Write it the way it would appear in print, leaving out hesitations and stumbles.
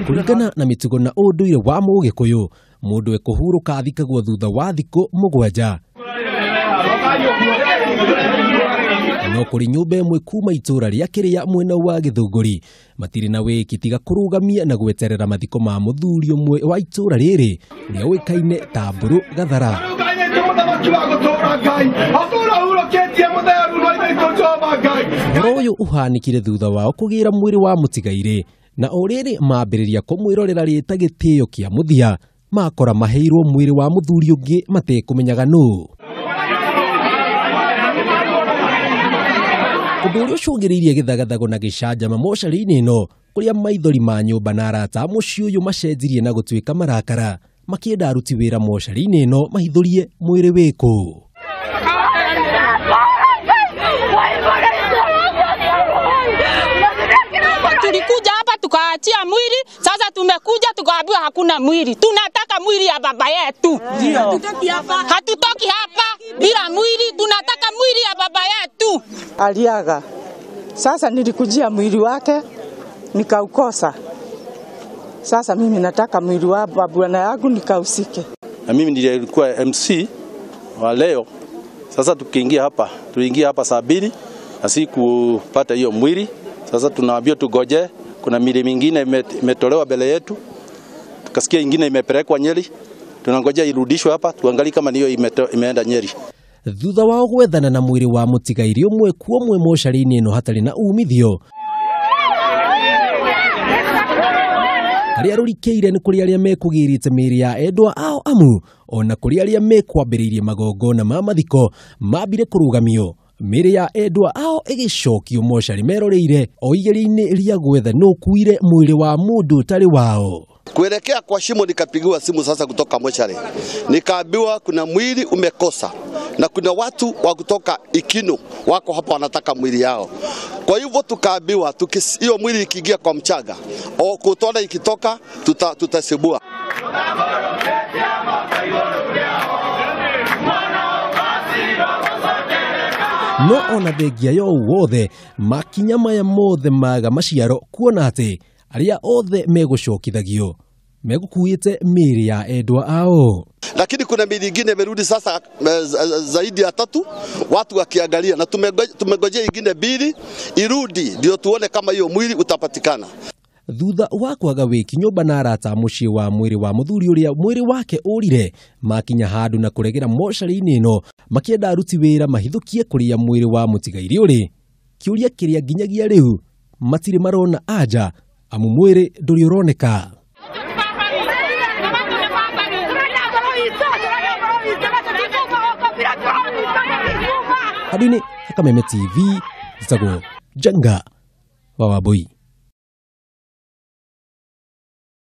Kuringana na mitugo na unduire wa Mugikuyu, mundu ekuhuruka athikagwo thutha wa thiku 7. No kuri nyumba imwe kuuma itura ria kiria mwena wa Githunguri matiri na wiki tiga kurugamia na gweterera mathiko ma muthuri umwe wa itura riri uria wikaine ta mburu gathara. Uhoro uyu uhanikire thutha wao kugira mwiri wa mutigaire na oriri mambiriria kumwirorera rita gitio kia muthia makora maheirwo mwiri wa muthuri ungi matekumenyaga nu. Undu uria ucungiriirie githagathago na gicanjama mocari-ini ino kuria maithori ma nyumba na arata muciĩ uyu macenjirie na gutuika marakara makienda aruti wira mocari-ini ino mahithurie mwiri wiku. Tulikuja hapa tukaachia mwili, sasa tumekuja tukaambiwa hakuna mwili. Tunataka mwili ya baba yetu. Hatutoki hapa bila mwili, tunataka mwili ya baba yetu. Aliaga. Sasa nilikujia mwili wake nikaukosa. Sasa mimi nataka mwili wa bwana yangu nikausike. Na mimi nilikuwa MC wa leo. Sasa tuliingia hapa saa 2 na sikupata hiyo mwili. Sasa tunaambiwa tugoje, kuna mili mingine imetolewa mbele yetu. Tukasikia ingine imepelekwa Nyeri. Tunangojea irudishwe hapa, tuangalie kama niyo imeenda Nyeri. Thutha wao gwethana na mwiri wa mutigaire umwe kuomwe mocari-ini ino hatari na umithio. Aria rurikeire ni kuri aria mekugirite miri ya endwa ao amu ona kuri aria mekwambiriirie magongona ma mathiko mambire kurugamio. Miri ya endwa ao igicokio mocari meroreire o igeria-ini ria gwetha no kuire mwiri wa mundu tari wao. Kuelekea kwa shimo nikapigiwa simu sasa kutoka mochari. Nikaambiwa kuna mwili umekosa na kuna watu wa kutoka Ikino wako hapa wanataka mwili yao. Kwa hivyo tukaambiwa hiyo mwili ikiingia kwa mchaga au kutona ikitoka tutasibua. No ona thengia yo wothe makinya maya mothe maga maciaro kuona ati aria othe megucokithagio megukuite miri ya endwa ao. Lakini kuna mili ingine imerudi sasa zaidi ya 3 watu wakiangalia na tumegojea ingine 2 irudi ndio tuone kama hiyo mwili utapatikana. Thutha wa kwaga wiki nyumba na arata muciĩ wa mwiri wa muthuri uria mwiri wake urire makinya handu na kuregera mocari-ini ino makienda aruti wira mahithukie kuria mwiri wa mutigaire uri kiuria kiria nginyagia riu matiri marona anja amu mwiri nduri uroneka. Hadini Kameme TV Githagathago Janga wa Waboi.